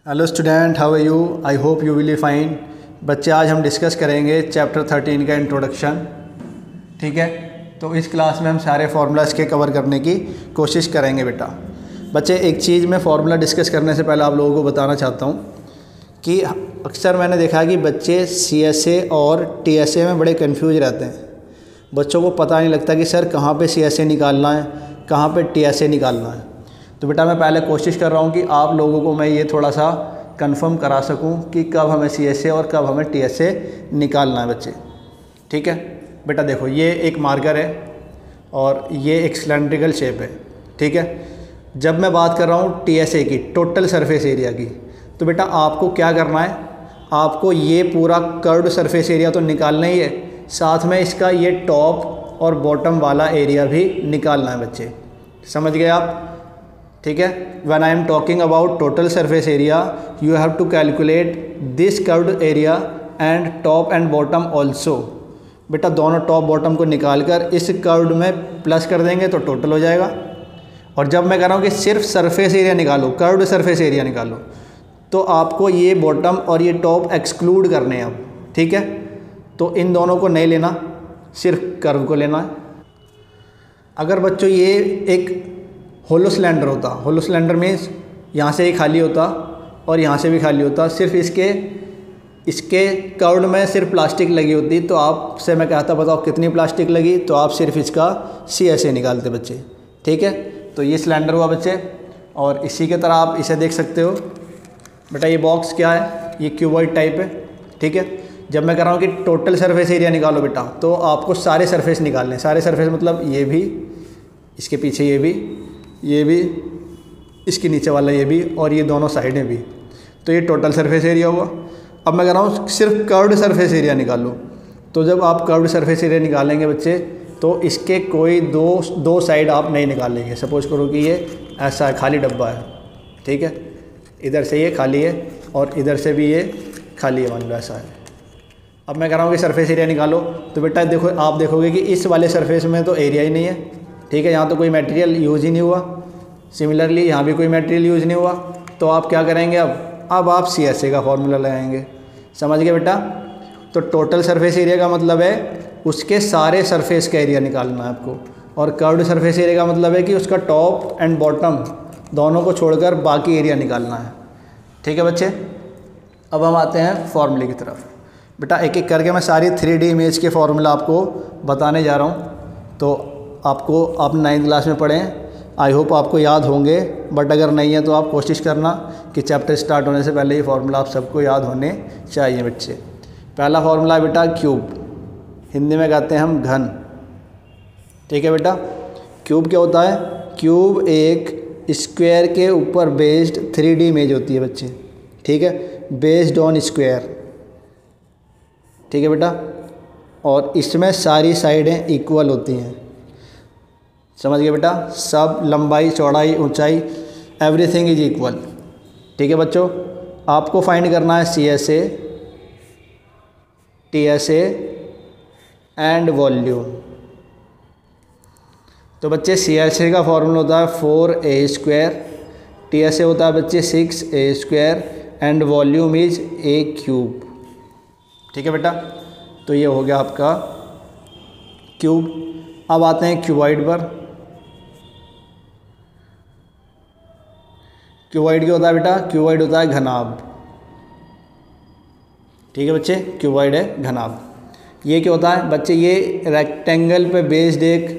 Hello student, how are you? I hope you will be fine. बच्चे, आज हम discuss करेंगे चैप्टर 13 का इंट्रोडक्शन। ठीक है, तो इस क्लास में हम सारे फार्मूलाज के कवर करने की कोशिश करेंगे बेटा। बच्चे, एक चीज़ मैं फार्मूला डिस्कस करने से पहले आप लोगों को बताना चाहता हूँ कि अक्सर मैंने देखा है कि बच्चे CSA और TSA में बड़े कन्फ्यूज रहते हैं। बच्चों को पता नहीं लगता कि सर कहाँ पे CSA निकालना है, कहाँ पे TSA निकालना है। तो बेटा मैं पहले कोशिश कर रहा हूँ कि आप लोगों को मैं ये थोड़ा सा कंफर्म करा सकूँ कि कब हमें CSA और कब हमें TSA निकालना है बच्चे। ठीक है बेटा, देखो ये एक मार्कर है और ये एक सिलेंड्रिकल शेप है। ठीक है, जब मैं बात कर रहा हूँ TSA की, टोटल सरफेस एरिया की, तो बेटा आपको क्या करना है, आपको ये पूरा कर्व्ड सरफेस एरिया तो निकालना ही है, साथ में इसका ये टॉप और बॉटम वाला एरिया भी निकालना है बच्चे। समझ गए आप? ठीक है, when I am talking about total surface area you have to calculate this curved area and top and bottom also. बेटा दोनों टॉप बॉटम को निकाल कर इस कर्व्ड में प्लस कर देंगे तो टोटल हो जाएगा। और जब मैं कह रहा हूँ कि सिर्फ सरफेस एरिया निकालो, कर्व्ड सरफेस एरिया निकालो, तो आपको ये बॉटम और ये टॉप एक्सक्लूड करने हैं अब। ठीक है, तो इन दोनों को नहीं लेना, सिर्फ कर्व को लेना है। अगर बच्चों ये एक होलो सिलेंडर होता, होलो सिलेंडर मीन्स यहाँ से ही खाली होता और यहाँ से भी खाली होता, सिर्फ इसके कर्व्ड में सिर्फ प्लास्टिक लगी होती, तो आपसे मैं कहता बताओ कितनी प्लास्टिक लगी, तो आप सिर्फ इसका CSA निकालते बच्चे। ठीक है, तो ये सिलेंडर हुआ बच्चे, और इसी के तरह आप इसे देख सकते हो। बेटा ये बॉक्स क्या है, ये क्यूबॉइड टाइप है। ठीक है, जब मैं कह रहा हूँ कि टोटल सरफेस एरिया निकालो बेटा, तो आपको सारे सरफेस निकालने। सारे सरफेस मतलब ये भी, इसके पीछे ये भी, इसके नीचे वाला ये भी, और ये दोनों साइडें भी, तो ये टोटल सरफेस एरिया हुआ। अब मैं कह रहा हूँ सिर्फ कर्व्ड सरफेस एरिया निकालो, तो जब आप कर्व्ड सरफेस एरिया निकालेंगे बच्चे, तो इसके कोई दो साइड आप नहीं निकालेंगे। सपोज करो कि ये ऐसा है, खाली डब्बा है। ठीक है, इधर से ये खाली है और इधर से भी ये खाली है, मान लो ऐसा है। अब मैं कह रहा हूँ कि सरफेस एरिया निकालो, तो बेटा देखो, आप देखोगे कि इस वाले सरफेस में तो एरिया ही नहीं है। ठीक है, यहाँ तो कोई मटेरियल यूज़ ही नहीं हुआ। सिमिलरली यहाँ भी कोई मटेरियल यूज़ नहीं हुआ, तो आप क्या करेंगे, अब आप CSA का फॉर्मूला लगाएंगे। समझ गए बेटा? तो टोटल सरफेस एरिया का मतलब है उसके सारे सरफेस का एरिया निकालना है आपको, और कर्व्ड सरफेस एरिया का मतलब है कि उसका टॉप एंड बॉटम दोनों को छोड़कर बाकी एरिया निकालना है। ठीक है बच्चे, अब हम आते हैं फॉर्मूले की तरफ। बेटा एक एक करके मैं सारी 3D इमेज के फॉर्मूला आपको बताने जा रहा हूँ। तो आप 9th क्लास में पढ़ें, आई होप आपको याद होंगे, बट अगर नहीं है तो आप कोशिश करना कि चैप्टर स्टार्ट होने से पहले ये फार्मूला आप सबको याद होने चाहिए बच्चे। पहला फार्मूला है बेटा क्यूब, हिंदी में कहते हैं हम घन। ठीक है बेटा, क्यूब क्या होता है? क्यूब एक स्क्वायर के ऊपर बेस्ड 3D इमेज होती है बच्चे। ठीक है, बेस्ड ऑन स्क्वायर। ठीक है बेटा, और इसमें सारी साइडें इक्वल होती हैं। समझ गए बेटा? सब लंबाई, चौड़ाई, ऊंचाई, एवरीथिंग इज इक्वल। ठीक है बच्चों, आपको फाइंड करना है CSA, TSA एंड वॉल्यूम। तो बच्चे CSA का फॉर्मूला होता है 4a², TSA होता है बच्चे 6a² and volume is a³। ठीक है बेटा, तो ये हो गया आपका क्यूब। अब आते हैं क्यूबॉइड पर। क्यूबॉइड क्या होता है बेटा? क्यूबॉइड होता है घनाभ। ठीक है बच्चे, क्यूबॉइड है घनाभ। ये क्या होता है बच्चे? ये रेक्टेंगल पे बेस्ड एक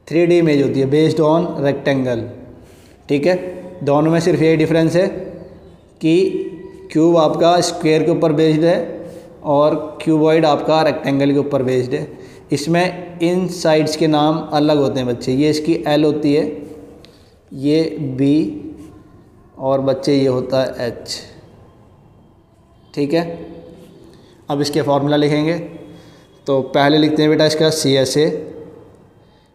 3D इमेज होती है, बेस्ड ऑन रेक्टेंगल। ठीक है, दोनों में सिर्फ ये डिफरेंस है कि क्यूब आपका स्क्वायर के ऊपर बेस्ड है और क्यूबॉइड आपका रेक्टेंगल के ऊपर बेस्ड है। इसमें इन साइड्स के नाम अलग होते हैं बच्चे। ये इसकी L होती है, ये B, और बच्चे ये होता है H। ठीक है, अब इसके फॉर्मूला लिखेंगे। तो पहले लिखते हैं बेटा इसका CSA।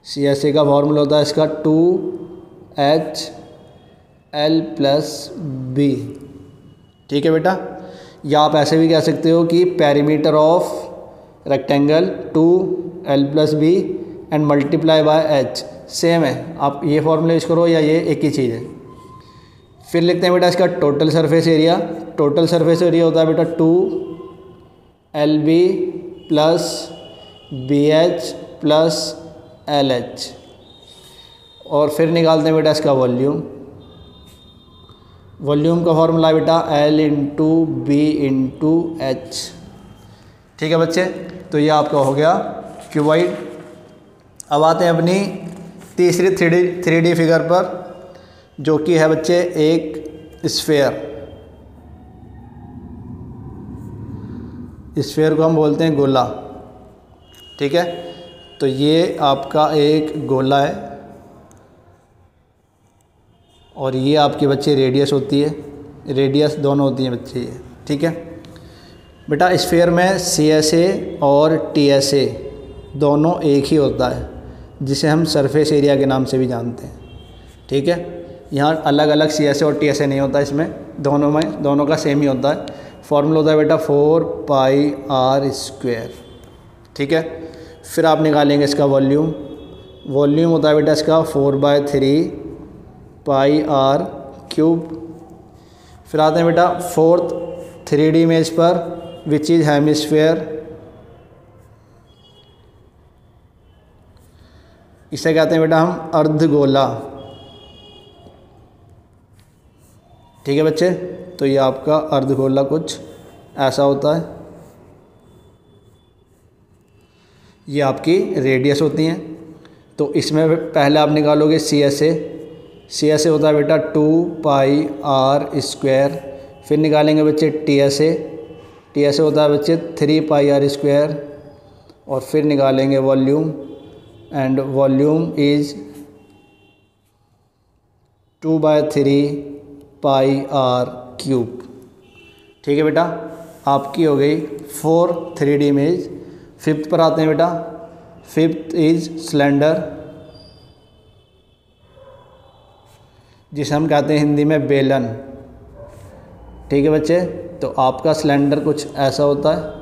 CSA का फॉर्मूला होता है इसका 2HL+B। ठीक है बेटा, या आप ऐसे भी कह सकते हो कि perimeter of rectangle 2L+B and multiply by H। Same है, आप ये फॉर्मूला यूज़ करो या ये एक ही चीज़ है। फिर लिखते हैं बेटा इसका total surface area. Total surface area होता है बेटा 2LB plus BH plus LH। और फिर निकालते हैं बेटा इसका वॉल्यूम। वॉल्यूम का फॉर्मूला बेटा L into B into H. ठीक है बच्चे, तो ये आपका हो गया क्यूबॉइड। अब आते हैं अपनी तीसरी 3D फिगर पर, जो कि है बच्चे एक स्फेयर। स्फेयर को हम बोलते हैं गोला। ठीक है, तो ये आपका एक गोला है और ये आपके बच्चे रेडियस होती है, रेडियस दोनों होती हैं बच्चे ये। ठीक है बेटा, स्फेयर में CSA और TSA दोनों एक ही होता है, जिसे हम सरफेस एरिया के नाम से भी जानते हैं। ठीक है, यहाँ अलग अलग CSA और TSA नहीं होता, इसमें दोनों का सेम ही होता है। फॉर्मूला होता है बेटा 4πr²। ठीक है, फिर आप निकालेंगे इसका वॉल्यूम। वॉल्यूम होता है बेटा इसका 4/3πr³। फिर आते हैं बेटा फोर्थ 3D इमेज पर, विच इज़ हेमिस्फेयर। इसे कहते हैं बेटा हम अर्धगोला। ठीक है बच्चे, तो ये आपका अर्धगोला कुछ ऐसा होता है। ये आपकी रेडियस होती हैं। तो इसमें पहले आप निकालोगे CSA। CSA होता है बेटा 2πr²। फिर निकालेंगे बच्चे TSA। TSA होता है बच्चे 3πr²। और फिर निकालेंगे volume, and volume is 2/3πr³। ठीक है बेटा, आपकी हो गई 4 3D इमेज। फिफ्थ पर आते हैं बेटा। फिफ्थ इज़ सिलेंडर, जिसे हम कहते हैं हिंदी में बेलन। ठीक है बच्चे, तो आपका सिलेंडर कुछ ऐसा होता है।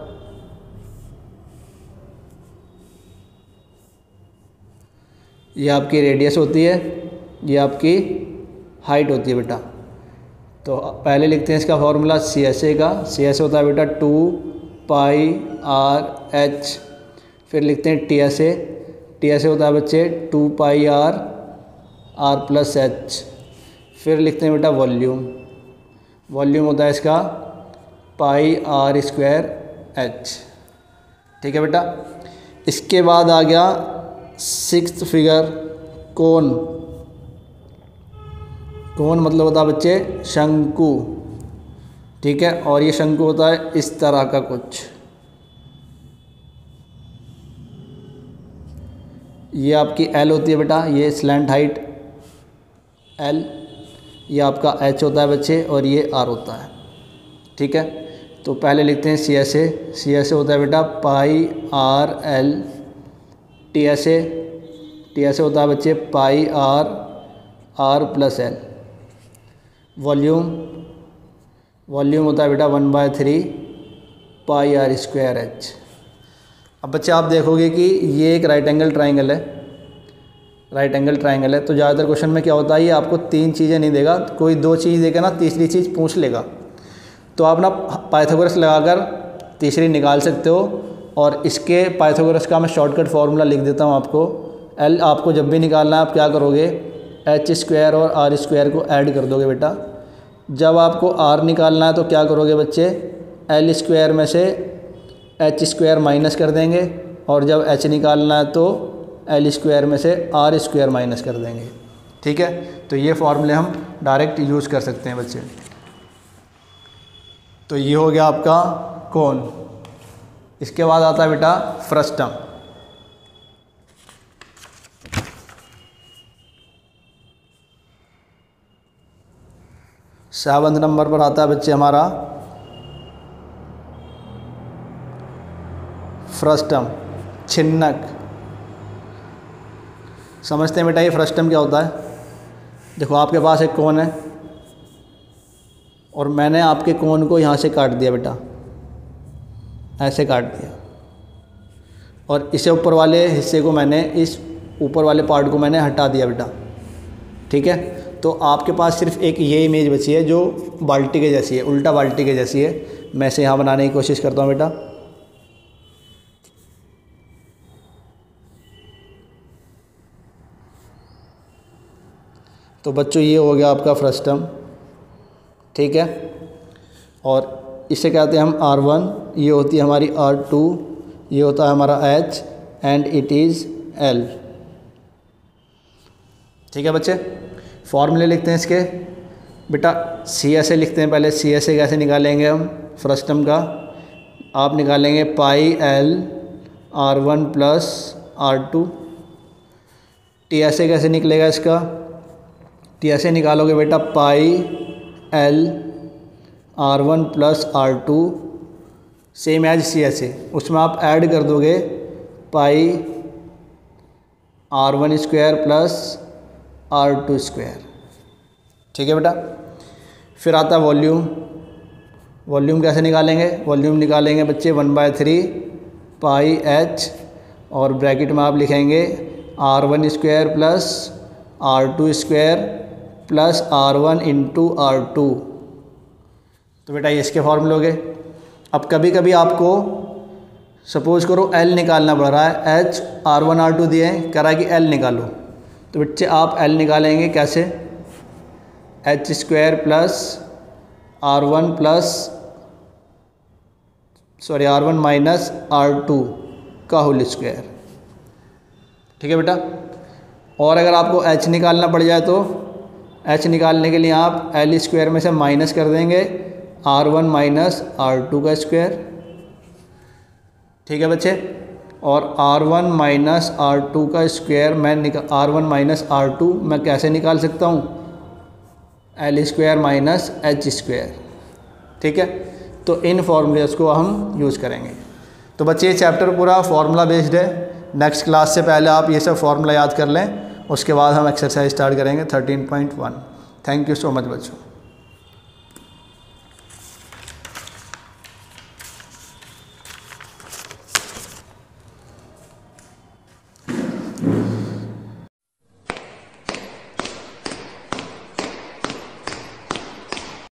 ये आपकी रेडियस होती है, ये आपकी हाइट होती है बेटा। तो पहले लिखते हैं इसका फॉर्मूला CSA का। CSA होता है बेटा 2πr/h। फिर लिखते हैं TSA। TSA होता है बच्चे 2πr/h। फिर लिखते हैं बेटा वॉल्यूम। वॉल्यूम होता है इसका πr²h। ठीक है बेटा, इसके बाद आ गया सिक्स्थ फिगर, कोन। कोन मतलब होता है बच्चे शंकु। ठीक है, और ये शंकु होता है इस तरह का कुछ। ये आपकी L होती है बेटा, ये स्लैंट हाइट L। ये आपका H होता है बच्चे, और ये R होता है। ठीक है, तो पहले लिखते हैं CSA। CSA होता है बेटा πr/l। TSA होता है बच्चे πr/r+l। वॉल्यूम होता है बेटा 1/3πr²h। अब बच्चे आप देखोगे कि ये एक राइट एंगल ट्राइंगल है। राइट एंगल ट्राइंगल है, तो ज़्यादातर क्वेश्चन में क्या होता है, ये आपको 3 चीज़ें नहीं देगा, कोई 2 चीज़ देगा ना, तीसरी चीज़ पूछ लेगा। तो आप ना पाइथागोरस लगाकर तीसरी निकाल सकते हो। और इसके पाइथागोरस का मैं शॉर्टकट फार्मूला लिख देता हूँ आपको। L आपको जब भी निकालना है, आप क्या करोगे, h² और r² को ऐड कर दोगे बेटा। जब आपको r निकालना है तो क्या करोगे बच्चे, L² में से h² माइनस कर देंगे, और जब h निकालना है तो L² में से r² माइनस कर देंगे। ठीक है, तो ये फॉर्मूले हम डायरेक्ट यूज़ कर सकते हैं बच्चे। तो ये हो गया आपका कोन। इसके बाद आता है बेटा फ्रस्टम। सेवंथ नंबर पर आता है बच्चे हमारा फ्रस्टम, छिन्नक। समझते हैं बेटा ये फ्रस्टम क्या होता है। देखो आपके पास एक कोन है और मैंने आपके कोन को यहाँ से काट दिया बेटा, ऐसे काट दिया, और इसे ऊपर वाले हिस्से को मैंने, इस ऊपर वाले पार्ट को मैंने हटा दिया बेटा। ठीक है, तो आपके पास सिर्फ एक ये इमेज बची है जो बाल्टी के जैसी है, उल्टा बाल्टी के जैसी है। मैं इसे यहाँ बनाने की कोशिश करता हूँ बेटा। तो बच्चों ये हो गया आपका फ्रस्टम, ठीक है। और इसे कहते हैं हम R1, ये होती है हमारी R2, ये होता है हमारा H and it is L, ठीक है बच्चे। फॉर्मूले लिखते हैं इसके बेटा। CSA लिखते हैं पहले। CSA कैसे निकालेंगे हम फ्रस्टम का? आप निकालेंगे पाई L R1 plus R2। TSA कैसे निकलेगा इसका? TSA निकालोगे बेटा pi L R1 plus R2 same as CSA, उसमें आप ऐड कर दोगे पाई R1 square plus R2 square, ठीक है बेटा। फिर आता है वॉल्यूम। वॉल्यूम कैसे निकालेंगे? वॉल्यूम निकालेंगे बच्चे 1/3 पाई H और ब्रैकेट में आप लिखेंगे R1 square plus R2 square plus R1 into R2। तो बेटा ये इसके फॉर्मूले हो गए। अब कभी कभी आपको सपोज करो L निकालना पड़ रहा है, H R1 R2 दिए हैं, कह रहा है कि L निकालो। तो बच्चे आप L निकालेंगे कैसे? H square plus R1 minus R2 का होल स्क्वायर, ठीक है बेटा। और अगर आपको H निकालना पड़ जाए तो H निकालने के लिए आप L स्क्वायर में से माइनस कर देंगे R1 माइनस R2 का स्क्वायर, ठीक है बच्चे। और R1 माइनस R2 का स्क्वायर R1 माइनस R2 मैं कैसे निकाल सकता हूँ? L square minus H square, ठीक है। तो इन फॉर्मूलेस को हम यूज़ करेंगे। तो बच्चे ये चैप्टर पूरा फार्मूला बेस्ड है। नेक्स्ट क्लास से पहले आप ये सब फार्मूला याद कर लें, उसके बाद हम एक्सरसाइज स्टार्ट करेंगे 13.1। थैंक यू सो मच बच्चों।